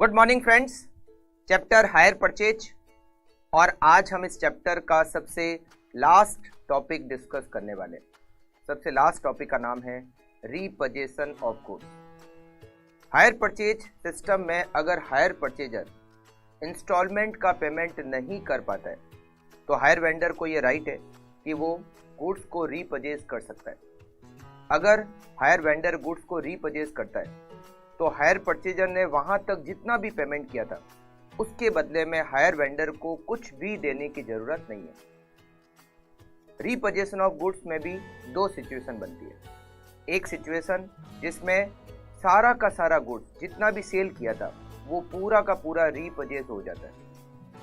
Good morning friends. Chapter hire purchase और आज हम इस चैप्टर का सबसे लास्ट टॉपिक डिस्कस करने वाले। सबसे लास्ट टॉपिक का नाम है repossession of goods. Hire purchase system में अगर हायर परचेजर इंस्टॉलमेंट का पेमेंट नहीं कर पाता है तो हायर वेंडर को ये राइट है कि वो गुड्स को रीपजेज कर सकता है। अगर हायर वेंडर गुड्स को रीपजेज करता है तो हायर परचेजर ने वहां तक जितना भी पेमेंट किया था उसके बदले में हायर वेंडर को कुछ भी देने की जरूरत नहीं है। रीपजेशन ऑफ गुड्स में भी दो सिचुएशन बनती है। एक सिचुएशन जिसमें सारा का सारा गुड्स जितना भी सेल किया था वो पूरा का पूरा रीपजेज हो जाता है,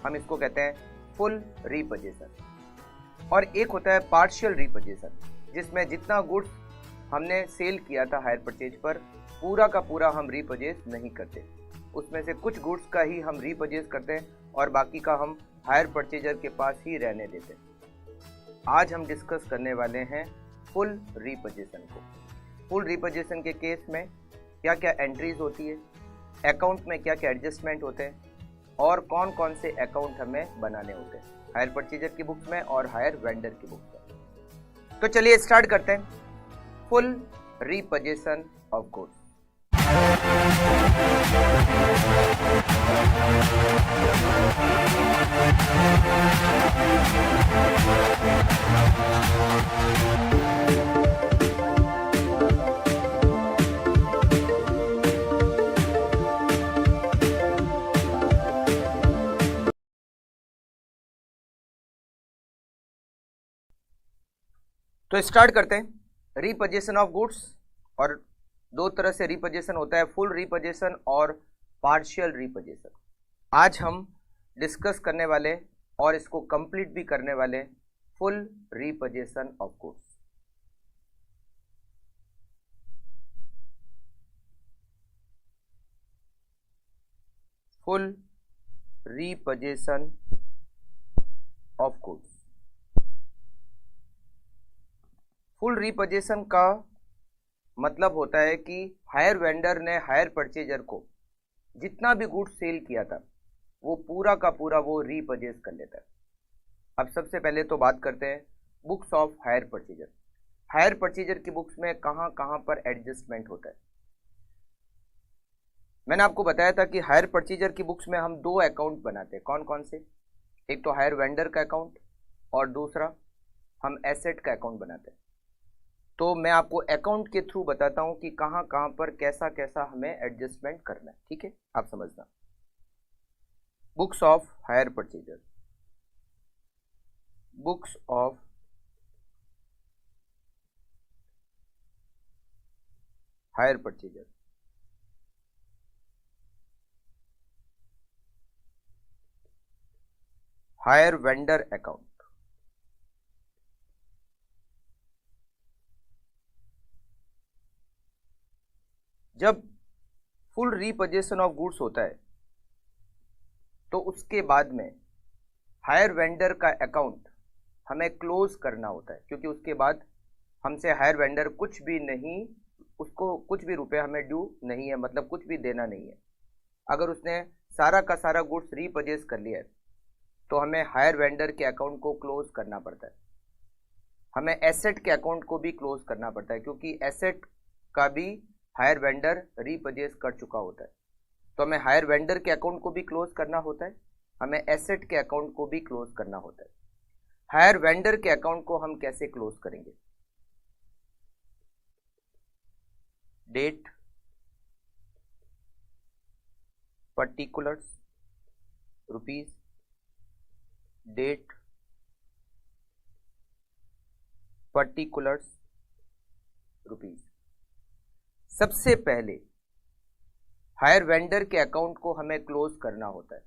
हम इसको कहते हैं फुल रीपजेशन। और एक होता है पार्शियल रीपजेशन जिसमें जितना गुड्स हमने सेल किया था हायर परचेज पर पूरा का पूरा हम रीपजेज नहीं करते, उसमें से कुछ गुड्स का ही हम रीपजेज करते हैं और बाकी का हम हायर परचेजर के पास ही रहने देते हैं। आज हम डिस्कस करने वाले हैं फुल रीपजेशन को। फुल रीपजेशन के केस में क्या क्या एंट्रीज होती है, अकाउंट में क्या क्या एडजस्टमेंट होते हैं और कौन कौन से अकाउंट हमें बनाने होते हैं हायर परचेजर की बुक्स में और हायर वेंडर की बुक्स में। तो चलिए स्टार्ट करते हैं फुल रीपजेशन ऑफ गुड्स। तो स्टार्ट करते हैं रीपजेशन ऑफ गुड्स। और दो तरह से रीपजेशन होता है, फुल रीपजेशन और पार्शियल रीपजेशन। आज हम डिस्कस करने वाले और इसको कंप्लीट भी करने वाले full repossession of goods. Full repossession of goods. Full repossession का मतलब होता है कि हायर वेंडर ने हायर परचेजर को जितना भी गुड्स सेल किया था वो पूरा का पूरा वो रीपजेज कर लेता है। अब सबसे पहले तो बात करते हैं books of hire purchaser. Hire purchaser की बुक्स में कहां कहां पर एडजस्टमेंट होता है। मैंने आपको बताया था कि हायर परचेजर की बुक्स में हम दो अकाउंट बनाते हैं। कौन कौन से? एक तो हायर वेंडर का अकाउंट और दूसरा हम एसेट का अकाउंट बनाते हैं। तो मैं आपको अकाउंट के थ्रू बताता हूं कि कहां कहां पर कैसा कैसा हमें एडजस्टमेंट करना है, ठीक है? आप समझना। Books of hire purchaser, books of hire purchaser. Hire vendor account. जब फुल रीपजेशन ऑफ गुड्स होता है तो उसके बाद में हायर वेंडर का अकाउंट हमें क्लोज करना होता है, क्योंकि उसके बाद हमसे हायर वेंडर कुछ भी नहीं, उसको कुछ भी रुपए हमें ड्यू नहीं है, मतलब कुछ भी देना नहीं है। अगर उसने सारा का सारा गुड्स रीपजेज कर लिया है तो हमें हायर वेंडर के अकाउंट को क्लोज करना पड़ता है। हमें एसेट के अकाउंट को भी क्लोज करना पड़ता है, क्योंकि एसेट का भी हायर वेंडर रीपजेज कर चुका होता है। तो हमें हायर वेंडर के अकाउंट को भी क्लोज करना होता है, हमें एसेट के अकाउंट को भी क्लोज करना होता है। हायर वेंडर के अकाउंट को हम कैसे क्लोज करेंगे? Date, particulars, rupees, date, particulars, rupees. सबसे पहले हायर वेंडर के अकाउंट को हमें क्लोज करना होता है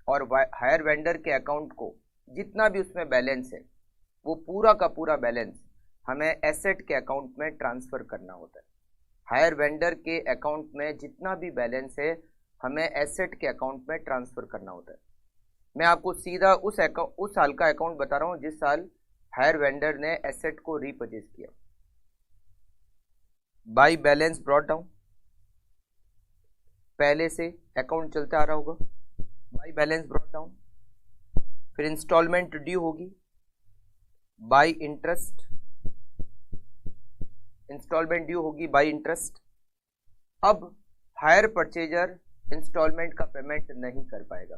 और हायर वेंडर के अकाउंट को जितना भी उसमें बैलेंस है वो पूरा का पूरा बैलेंस हमें एसेट के अकाउंट में ट्रांसफर करना होता है। हायर वेंडर के अकाउंट में जितना भी बैलेंस है हमें एसेट के अकाउंट में ट्रांसफर करना होता है। मैं आपको सीधा उस साल का अकाउंट बता रहा हूँ जिस साल हायर वेंडर ने एसेट को रीपरचेज किया। बाई बैलेंस ब्रॉट डाउन, पहले से अकाउंट चलता आ रहा होगा, बाई बैलेंस ब्रॉट डाउन। फिर इंस्टॉलमेंट ड्यू होगी बाई इंटरेस्ट, इंस्टॉलमेंट ड्यू होगी बाई इंटरेस्ट। अब हायर परचेजर इंस्टॉलमेंट का पेमेंट नहीं कर पाएगा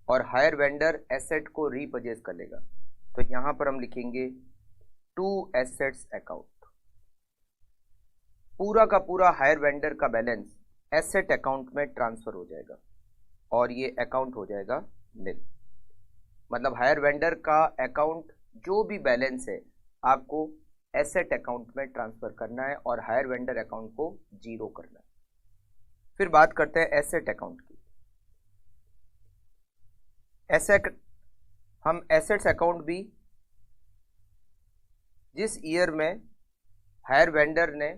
और हायर वेंडर एसेट को रीपरचेज कर लेगा, तो यहां पर हम लिखेंगे टू एसेट्स अकाउंट। पूरा का पूरा हायर वेंडर का बैलेंस एसेट अकाउंट में ट्रांसफर हो जाएगा और ये अकाउंट हो जाएगा निल। मतलब हायर वेंडर का अकाउंट जो भी बैलेंस है आपको एसेट अकाउंट में ट्रांसफर करना है और हायर वेंडर अकाउंट को जीरो करना है। फिर बात करते हैं एसेट अकाउंट की। हम एसेट्स अकाउंट भी जिस ईयर में हायर वेंडर ने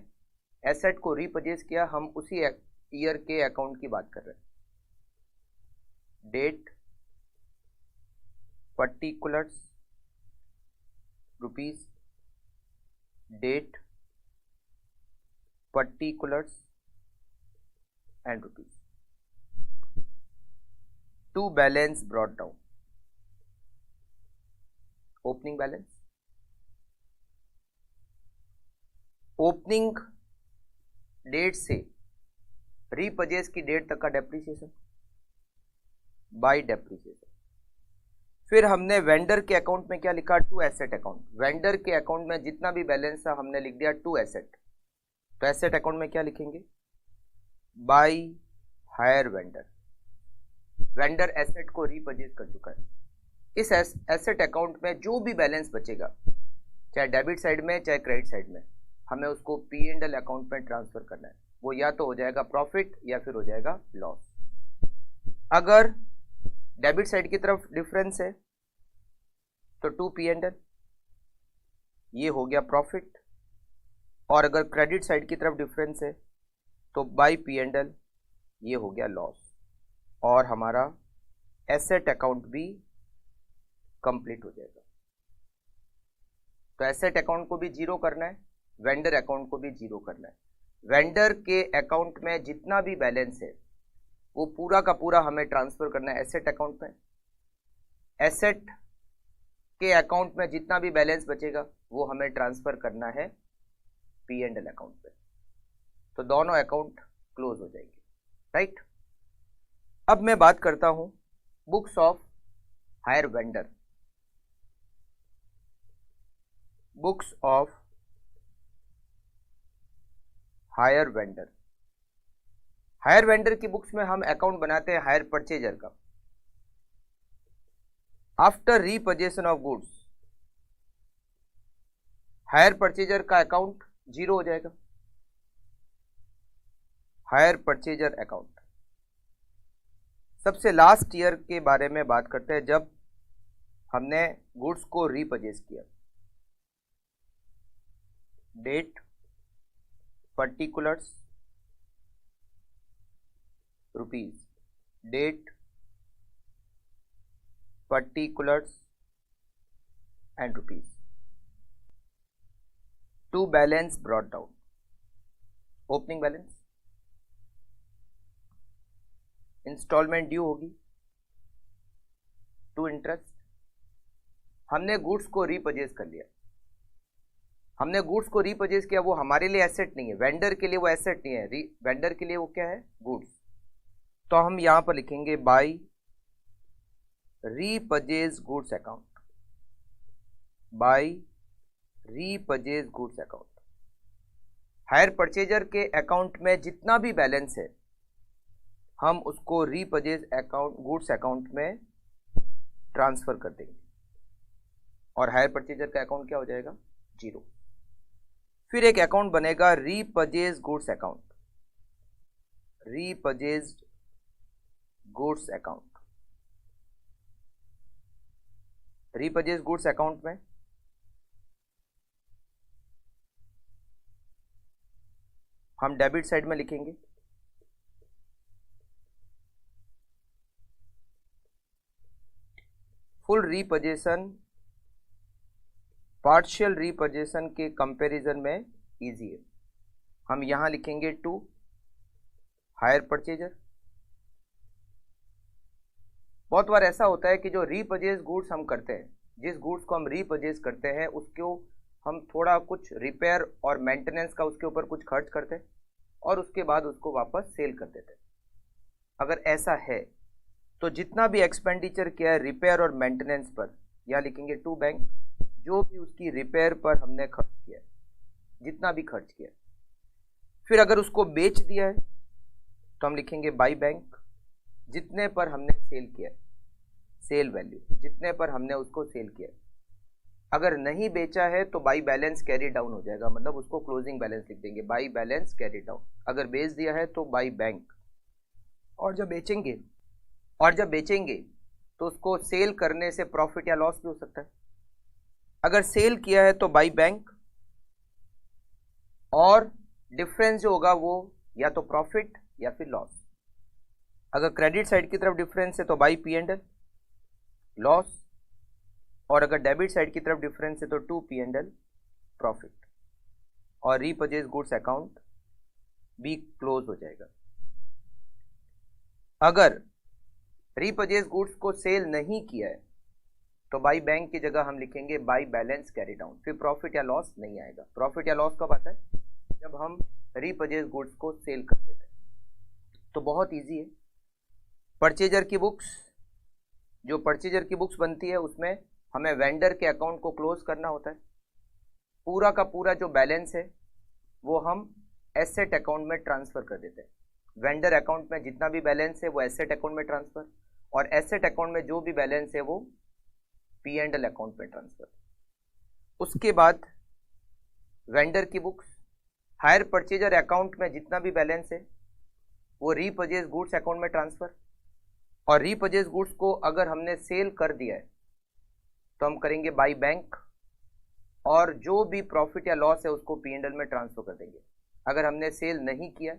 एसेट को रीपरचेज किया, हम उसी ईयर के अकाउंट की बात कर रहे हैं। Date particulars rupees, date particulars and rupees. To balance brought down, opening balance, opening date से रीपरचेज की डेट तक का डेप्रिसिएशन बाय डेप्रिसिएशन। फिर हमने वेंडर के अकाउंट में क्या लिखा, टू एसेट अकाउंट। वेंडर के अकाउंट में जितना भी बैलेंस था हमने लिख दिया टू एसेट, तो एसेट अकाउंट में क्या लिखेंगे, by hire vendor. Vendor asset को रीपरचेज कर चुका है। इस एसेट अकाउंट में जो भी बैलेंस बचेगा, चाहे डेबिट साइड में चाहे क्रेडिट साइड में, हमें उसको पी एंड एल अकाउंट में ट्रांसफर करना है। वो या तो हो जाएगा प्रॉफिट या फिर हो जाएगा लॉस। अगर डेबिट साइड की तरफ डिफरेंस है तो टू पी एंड एल, ये हो गया प्रॉफिट, और अगर क्रेडिट साइड की तरफ डिफरेंस है तो बाय पी एंड एल, ये हो गया लॉस, और हमारा एसेट अकाउंट भी कंप्लीट हो जाएगा। तो एसेट अकाउंट को भी जीरो करना है, वेंडर अकाउंट को भी जीरो करना है। वेंडर के अकाउंट में जितना भी बैलेंस है वो पूरा का पूरा हमें ट्रांसफर करना है एसेट अकाउंट में। एसेट के अकाउंट में जितना भी बैलेंस बचेगा वो हमें ट्रांसफर करना है पी एंड एल अकाउंट पे। तो दोनों अकाउंट क्लोज हो जाएंगे, राइट। अब मैं बात करता हूं books of hire vendor. Books of hire vendor. Hire vendor की बुक्स में हम अकाउंट बनाते हैं हायर परचेजर का। After repossession of goods, hire purchaser का अकाउंट जीरो हो जाएगा। Hire purchaser account. सबसे लास्ट ईयर के बारे में बात करते हैं जब हमने गुड्स को रीपरचेज किया। Date particulars rupees, date particulars and rupees. To balance brought down, opening balance, instalment due होगी, टू इंटरेस्ट। हमने गुड्स को रीपरचेज कर लिया। हमने गुड्स को रीपरचेज किया, वो हमारे लिए एसेट नहीं है, वेंडर के लिए वो एसेट नहीं है, वेंडर के लिए वो क्या है, गुड्स। तो हम यहां पर लिखेंगे by repurchase goods account, by repurchase goods account. Hire purchaser के अकाउंट में जितना भी बैलेंस है हम उसको रीपरचेज अकाउंट गुड्स अकाउंट में ट्रांसफर कर देंगे और हायर परचेजर का अकाउंट क्या हो जाएगा, जीरो। फिर एक अकाउंट बनेगा repurchase goods account, repurchase goods account. Repurchase goods account में हम डेबिट साइड में लिखेंगे फुल रीपरचेशन, पार्शियल रीपरचेशन के कंपैरिजन में इजी है। हम यहां लिखेंगे टू हायर परचेजर, बहुत बार ऐसा होता है कि जो रीपर्चेज गुड्स हम करते हैं, जिस गुड्स को हम रीपर्चेज करते हैं उसको हम थोड़ा कुछ रिपेयर और मेंटेनेंस का उसके ऊपर कुछ खर्च करते हैं और उसके बाद उसको वापस सेल कर देते हैं। अगर ऐसा है तो जितना भी एक्सपेंडिचर किया है रिपेयर और मेंटेनेंस पर, या लिखेंगे टू बैंक, जो भी उसकी रिपेयर पर हमने खर्च किया है, जितना भी खर्च किया है, फिर अगर उसको बेच दिया है तो हम लिखेंगे बाई बैंक, जितने पर हमने सेल किया है, सेल वैल्यू, जितने पर हमने उसको सेल किया है। अगर नहीं बेचा है तो बाई बैलेंस कैरी डाउन हो जाएगा, मतलब उसको क्लोजिंग बैलेंस लिख देंगे, बाई बैलेंस कैरी डाउन। अगर बेच दिया है तो बाई बैंक। और जब बेचेंगे तो उसको सेल करने से प्रॉफिट या लॉस भी हो सकता है। अगर सेल किया है तो बाई बैंक, और डिफरेंस जो होगा वो या तो प्रॉफिट या फिर लॉस। अगर क्रेडिट साइड की तरफ डिफरेंस है तो by P and L, loss, और अगर डेबिट साइड की तरफ डिफरेंस है तो to P and L, profit, और रीपर्चेज गुड्स अकाउंट भी क्लोज हो जाएगा। अगर रीपर्चेज गुड्स को सेल नहीं किया है तो बाई बैंक की जगह हम लिखेंगे बाई बैलेंस कैरी डाउन, फिर प्रॉफिट या लॉस नहीं आएगा। प्रॉफिट या लॉस कब आता है? जब हम रीपर्चेज गुड्स को सेल कर देते हैं। तो बहुत इजी है। परचेजर की बुक्स, जो परचेजर की बुक्स बनती है उसमें हमें वेंडर के अकाउंट को क्लोज करना होता है। पूरा का पूरा जो बैलेंस है वो हम एसेट अकाउंट में ट्रांसफर कर देते हैं। वेंडर अकाउंट में जितना भी बैलेंस है वो एसेट अकाउंट में ट्रांसफर, और एसेट अकाउंट में जो भी बैलेंस है वो पी एंड एल अकाउंट में ट्रांसफर। उसके बाद वेंडर की बुक्स, हायर परचेजर अकाउंट में जितना भी बैलेंस है वो रीपर्चेज गुड्स अकाउंट में ट्रांसफर, और रीपर्चेज गुड्स को अगर हमने सेल कर दिया है तो हम करेंगे बाई बैंक, और जो भी प्रॉफिट या लॉस है उसको पी एंड एल में ट्रांसफर कर देंगे। अगर हमने सेल नहीं किया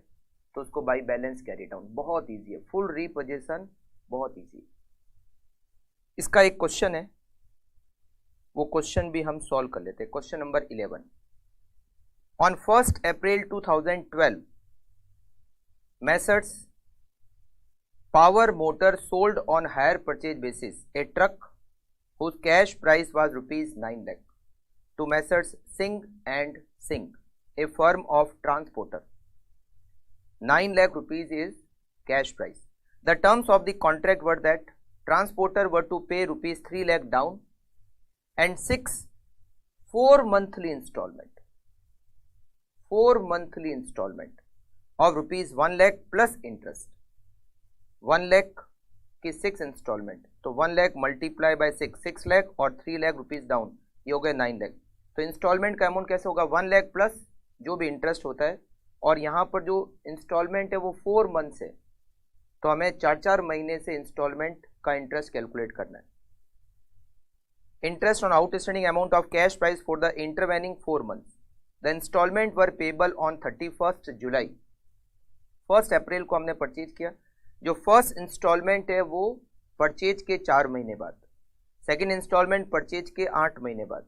तो उसको बाई बैलेंस कैरी डाउन। बहुत इजी है, फुल रीपर्चेशन बहुत इजी है। इसका एक क्वेश्चन है, वो क्वेश्चन भी हम सॉल्व कर लेते हैं। Question number 11, on 1st April 2012 Messrs Power Motor sold on hire purchase basis a truck whose cash price was rupees 9 lakh to Messrs Singh and Singh, a firm of transporter. 9 lakh rupees is cash price. The terms of the contract were that transporter were to pay rupees 3 lakh down and 4 monthly installment of rupees 1 lakh plus interest. 1 lakh की 6 instalment, तो 1 lakh multiply by 6 lakh और 3 lakh rupees down, ये हो गए 9 lakh। तो instalment का amount कैसे होगा? 1 lakh प्लस जो भी इंटरेस्ट होता है, और यहाँ पर जो इंस्टॉलमेंट है वो 4 मंथ्स है, तो हमें 4 महीने से इंस्टॉलमेंट का इंटरेस्ट कैलकुलेट करना है। Interest on outstanding amount of cash price for the intervening 4 months. The instalment were payable on 31st July. 1 अप्रैल को हमने परचेज किया, जो फर्स्ट इंस्टॉलमेंट है वो परचेज के 4 महीने बाद, सेकेंड इंस्टॉलमेंट परचेज के 8 महीने बाद,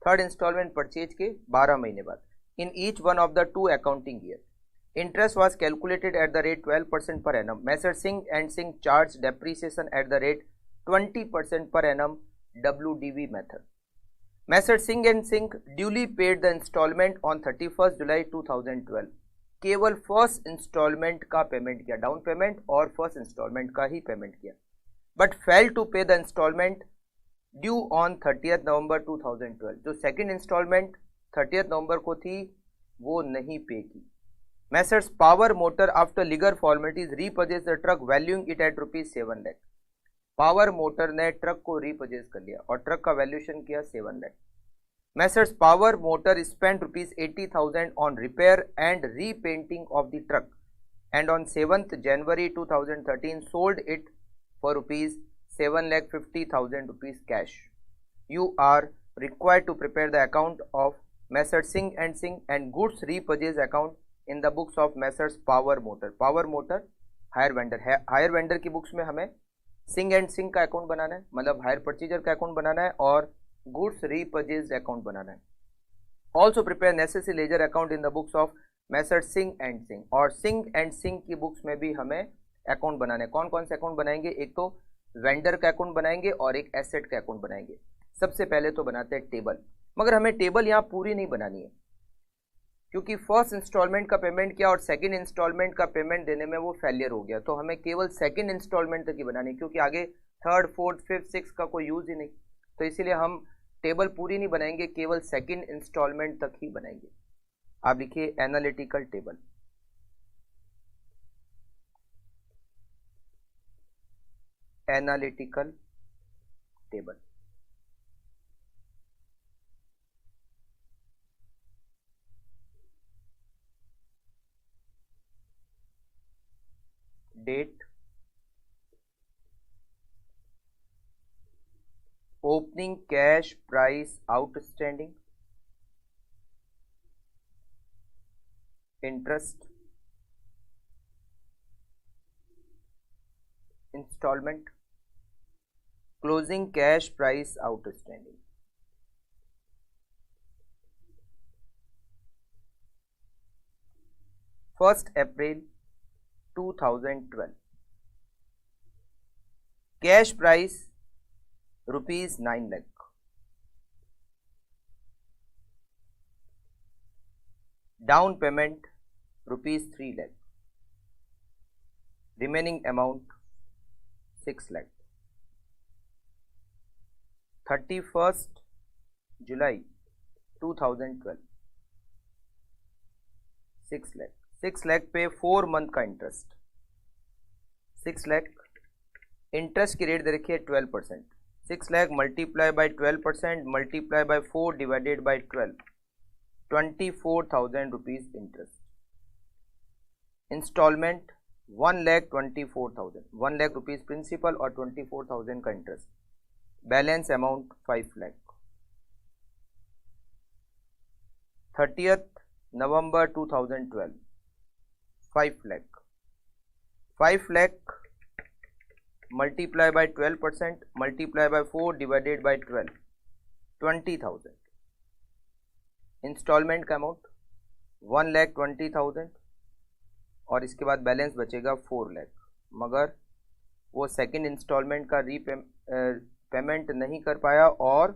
थर्ड इंस्टॉलमेंट परचेज के 12 महीने बाद, in each one of the 2 accounting year. Interest was calculated at the rate 12% per annum. Messrs Singh and Singh charged depreciation at the rate 20% per annum WDV method. Messrs Singh and Singh duly paid the installment on 31st July 2012. केवल first instalment का payment किया, down payment और first instalment का ही payment किया, but fail to pay the instalment due on 30th November 2012। जो second instalment 30th November को थी वो नहीं पे की। Messrs Power Motor after legal formalities repurchased the truck valuing it at rupees 7 lakh. Power motor ने truck को repurchase कर लिया और ट्रक का वैल्यूएशन किया 7 lakh. Messrs Power Motor spent rupees 80,000 on repair and repainting of the truck, and on 7th January 2013 sold it for rupees 7,50,000 rupees cash. You are required to prepare the account of Messrs Singh and Singh and goods repurchase account in the books of Messrs Power Motor. Power Motor higher vendor है, higher vendor की books में हमें Singh and Singh का account बनाना है, मतलब higher purchaser का account बनाना है और गुड्स रीपर्चेज्ड अकाउंट बनाना है। Also prepare necessary ledger account in the books of Messrs Singh and Singh, और सिंह एंड सिंह की बुक्स में भी हमें अकाउंट बनाना है। कौन कौन से अकाउंट बनाएंगे? एक तो वेंडर का अकाउंट बनाएंगे और एक एसेट का अकाउंट बनाएंगे। सबसे पहले तो बनाते हैं टेबल, मगर हमें टेबल यहाँ पूरी नहीं बनानी है, क्योंकि फर्स्ट इंस्टॉलमेंट का पेमेंट किया और सेकंड इंस्टॉलमेंट का पेमेंट देने में वो फेलियर हो गया, तो हमें केवल सेकंड इंस्टॉलमेंट तक ही बनानी है, क्योंकि आगे थर्ड फोर्थ फिफ्थ सिक्स का कोई यूज ही नहीं। तो इसीलिए हम टेबल पूरी नहीं बनाएंगे, केवल सेकंड इंस्टॉलमेंट तक ही बनाएंगे। आप लिखिए analytical table. Analytical table. Date, opening cash price outstanding, interest, instalment, closing cash price outstanding. First April 2012, cash price ₹9 lakh, down payment ₹3 lakh, remaining amount 6 lakh. 31 July 2012, 6 lakh. 6 lakh पे 4 मंथ का इंटरेस्ट, 6 लाख इंटरेस्ट की रेट दे रखी है 12%। 6 लाख multiply by 12% multiply by 4 divided by 12, 24,000 rupees interest. Instalment 1,24,000, 1 lakh rupees principal और 24,000 का इंटरेस्ट। Balance amount 5 lakh. 30 November 2012, 5 lakh. 5 lakh multiply by 12% multiply by 4 divided by 12, 20,000। Instalment का अमाउंट 1,20,000 और इसके बाद बैलेंस बचेगा 4 लाख, मगर वो सेकंड इंस्टॉलमेंट का पेमेंट नहीं कर पाया और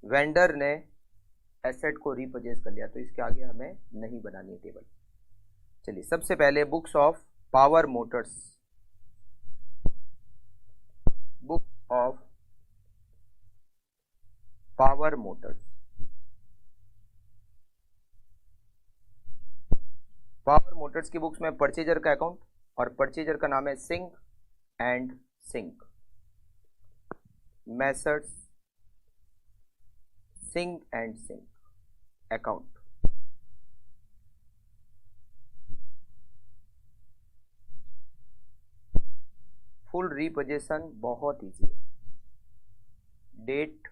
वेंडर ने एसेट को रीपरचेज कर लिया, तो इसके आगे हमें नहीं बनानी है टेबल। चलिए सबसे पहले books of Power Motors, book of Power Motors. Power Motors की बुक्स में परचेजर का अकाउंट और परचेजर का नाम है Singh and Singh, Messrs Singh and Singh account. Full repossession बहुत इजी है। Date,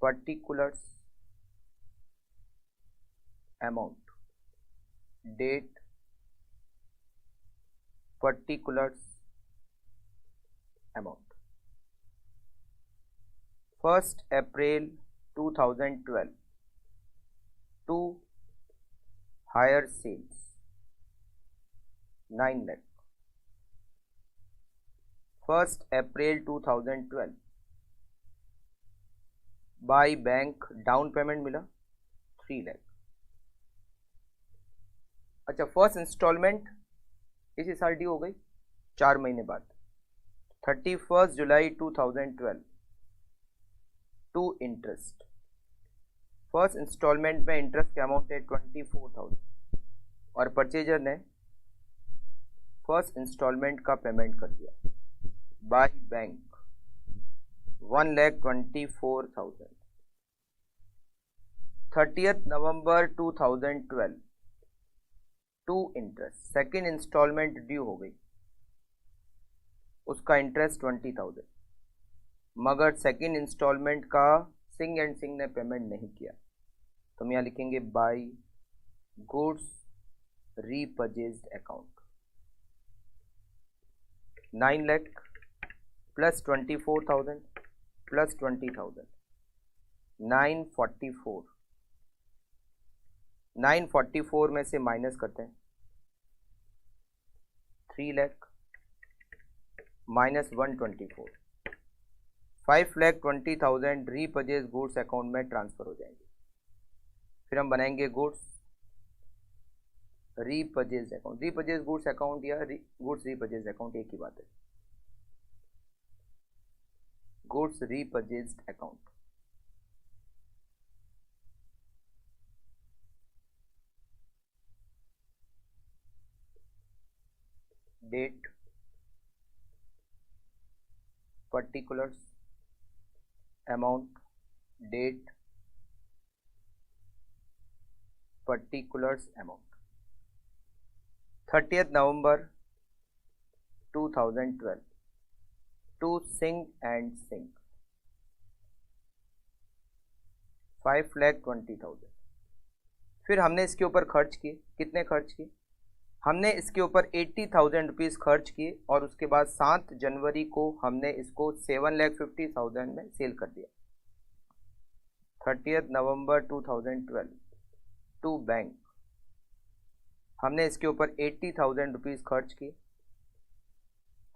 particulars, amount. Date, particulars, amount. 1 April 2012 to hire sales 9 lakh. 1 April 2012 by bank down payment मिला 3 लाख। अच्छा, फर्स्ट इंस्टॉलमेंट इसी साल ड्यू हो गई 4 महीने बाद, 31 July 2012 to interest. First instalment में इंटरेस्ट का अमाउंट है 24,000 और परचेजर ने फर्स्ट इंस्टॉलमेंट का पेमेंट कर दिया by bank 1,24,000। 30 November 2012 to interest, second instalment due हो गई, उसका इंटरेस्ट 20,000, मगर सेकेंड इंस्टॉलमेंट का सिंह एंड सिंह ने पेमेंट नहीं किया, तो हम यहाँ लिखेंगे by goods repurchased account. 9 lakh plus 24,000 plus 20,000, 944। 944 में से माइनस करते हैं 3 लाख -124, 5,20,000 रीपर्चेज गुड्स अकाउंट में ट्रांसफर हो जाएंगे। फिर हम बनाएंगे goods repurchase account, repurchase goods account या गुड्स रीपर्चेज अकाउंट एक ही बात है। Goods repurchase account, date, particulars, amount, date, particulars, amount। 30th November 2012 to Singh and Singh, 5,20,000। फिर हमने इसके ऊपर खर्च किए, कितने खर्च किए? हमने इसके ऊपर 80,000 रुपीज़ खर्च किए और उसके बाद 7 जनवरी को हमने इसको 7,50,000 में सेल कर दिया। 30th November 2012 टू बैंक, हमने इसके ऊपर 80,000 रुपीज़ खर्च किए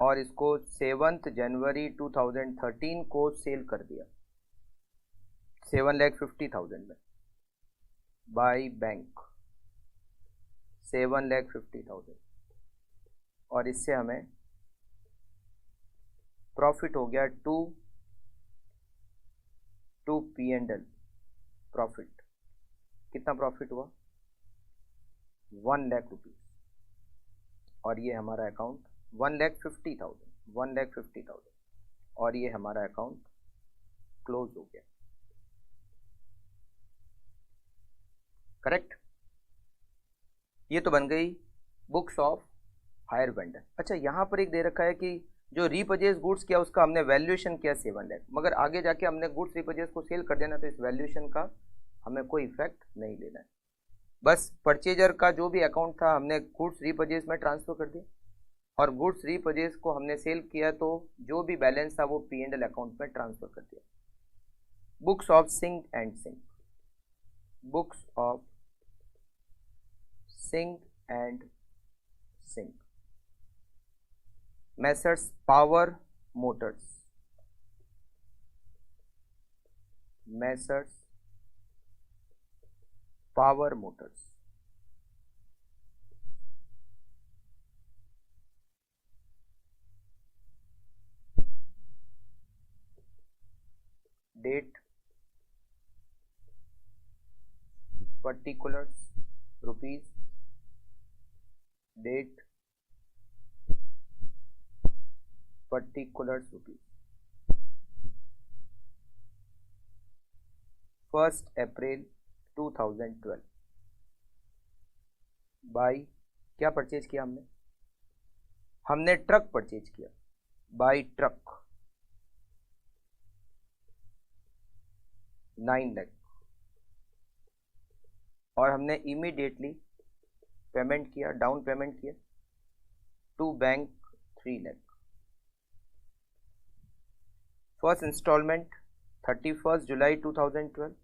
और इसको 7 जनवरी 2013 को सेल कर दिया 7,50,000 में बाय बैंक, 7,50,000। और इससे हमें प्रॉफिट हो गया टू P&L प्रॉफिट। कितना प्रॉफिट हुआ? 1 लाख रुपीज। और ये हमारा अकाउंट 1,50,000 और ये हमारा अकाउंट क्लोज हो गया। करेक्ट? ये तो बन गई बुक्स ऑफ हायर वेंडर। अच्छा, यहाँ पर एक दे रखा है कि जो रीपर्चेज गुड्स किया उसका हमने वैल्यूएशन किया 7 लाख, मगर आगे जाके हमने गुड्स रीपर्चेज को सेल कर देना, तो इस वैल्यूएशन का हमें कोई इफेक्ट नहीं लेना है। बस परचेजर का जो भी अकाउंट था हमने गुड्स रीपर्चेज में ट्रांसफर कर दिया और गुड्स रीपर्चेज को हमने सेल किया तो जो भी बैलेंस था वो P&L अकाउंट में ट्रांसफर कर दिया। Books of Singh and Singh, books of Singh and Singh, messrs power motors, messrs power motors, date, particulars, rupees, date, particulars, rupees. 1 April 2012 by, क्या परचेज किया हमने? हमने ट्रक परचेज किया, बाई ट्रक 9 लाख और हमने इमीडिएटली पेमेंट किया, डाउन पेमेंट किया to bank 3 lakh. First instalment 31 July 2012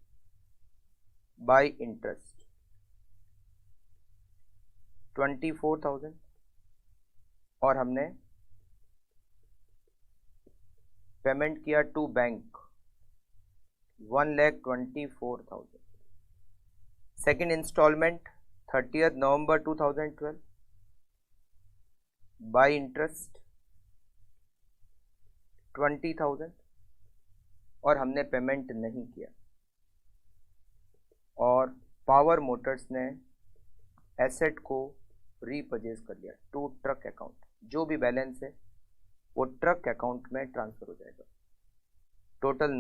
by interest 24,000 और हमने पेमेंट किया to bank 1,24,000। Second instalment 30th November 2012 by interest 20,000 और हमने पेमेंट नहीं किया और पावर मोटर्स ने एसेट को रीपर्चेज कर लिया टू ट्रक अकाउंट। जो भी बैलेंस है वो ट्रक अकाउंट में ट्रांसफर हो जाएगा। टोटल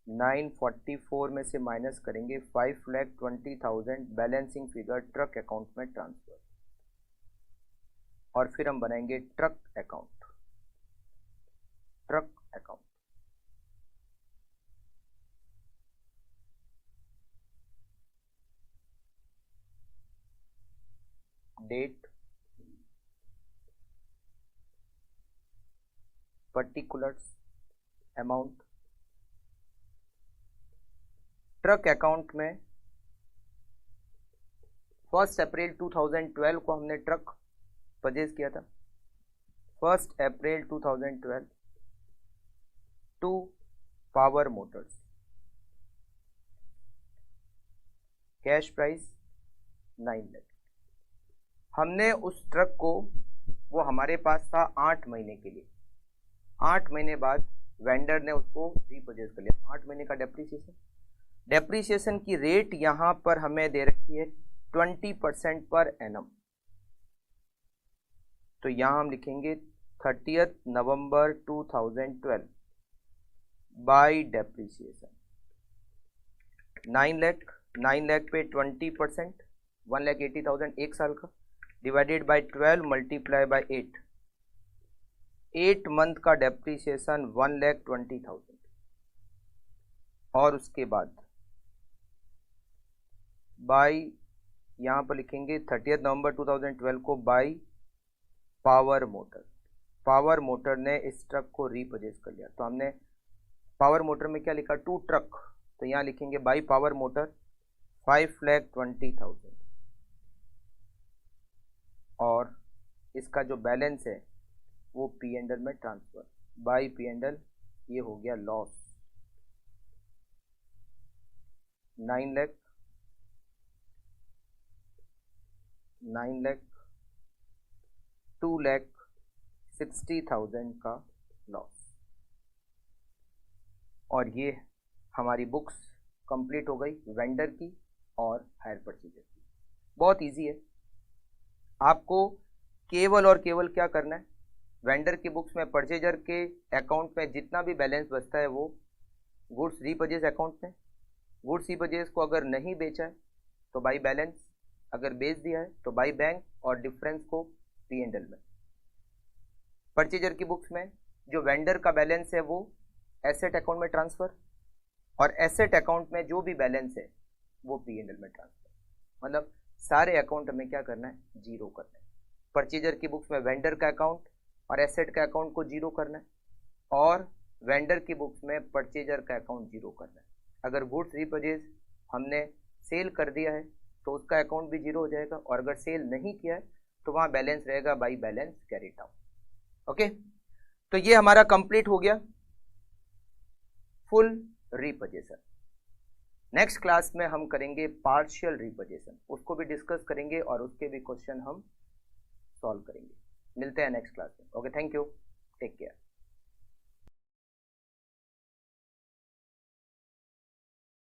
944 में से माइनस करेंगे 5,20,000 बैलेंसिंग फिगर ट्रक अकाउंट में ट्रांसफर और फिर हम बनाएंगे truck account, truck account. Date, particulars, amount. Truck account में 1 अप्रैल 2012 को हमने ट्रक परचेज किया था 1 April 2012 to power motors, cash price 9 lakh. हमने उस ट्रक को, वो हमारे पास था 8 महीने के लिए, 8 महीने बाद वेंडर ने उसको रीपरचेज कर लिया। 8 महीने का डेप्रीसिएशन की रेट यहां पर हमें दे रखी है 20% पर एनम। तो यहां हम लिखेंगे 30 नवंबर 2012 बाई डेप्रीसिएशन 9 लाख पे 20% 1,80,000 एक साल का, divided by 12 multiply bye 8 month का डेप्रीसिएशन 1,20,000। और उसके बाद बाई, यहां पर लिखेंगे 30 नवंबर 2012 को बाई पावर मोटर ने इस ट्रक को रीपरचेज कर लिया। तो हमने पावर मोटर में क्या लिखा, 2 ट्रक, तो यहां लिखेंगे बाई पावर मोटर 5,20,000 और इसका जो बैलेंस है वो P&L में ट्रांसफर बाई P&L, ये हो गया लॉस 9 लाख 2,60,000 का लॉस। और ये हमारी बुक्स कंप्लीट हो गई वेंडर की और हायर परचेजर की। बहुत इजी है, आपको केवल और केवल क्या करना है, वेंडर की बुक्स में परचेजर के अकाउंट में जितना भी बैलेंस बचता है वो गुड्स रीपरचेज अकाउंट में, गुड्स रीपरचेज को अगर नहीं बेचा है तो बाई बैलेंस, अगर बेच दिया है तो बाई बैंक, और डिफरेंस को P&L में। परचेजर की बुक्स में जो वेंडर का बैलेंस है वो एसेट अकाउंट में ट्रांसफर, और एसेट अकाउंट में जो भी बैलेंस है वो P&L में ट्रांसफर। मतलब सारे अकाउंट हमें क्या करना है, जीरो करना है। परचेजर की बुक्स में वेंडर का अकाउंट और एसेट का अकाउंट को जीरो करना है, और वेंडर की बुक्स में परचेजर का अकाउंट जीरो करना है। अगर गुड्स रीपरचेज हमने सेल कर दिया है तो उसका अकाउंट भी जीरो हो जाएगा, और अगर सेल नहीं किया है तो वहां बैलेंस रहेगा by balance carried out. Okay, तो ये हमारा कंप्लीट हो गया फुल रीपरचेशन। नेक्स्ट क्लास में हम करेंगे पार्शियल रीपरचेशन, उसको भी डिस्कस करेंगे और उसके भी क्वेश्चन हम सॉल्व करेंगे। मिलते हैं नेक्स्ट क्लास में। Okay, thank you, take care.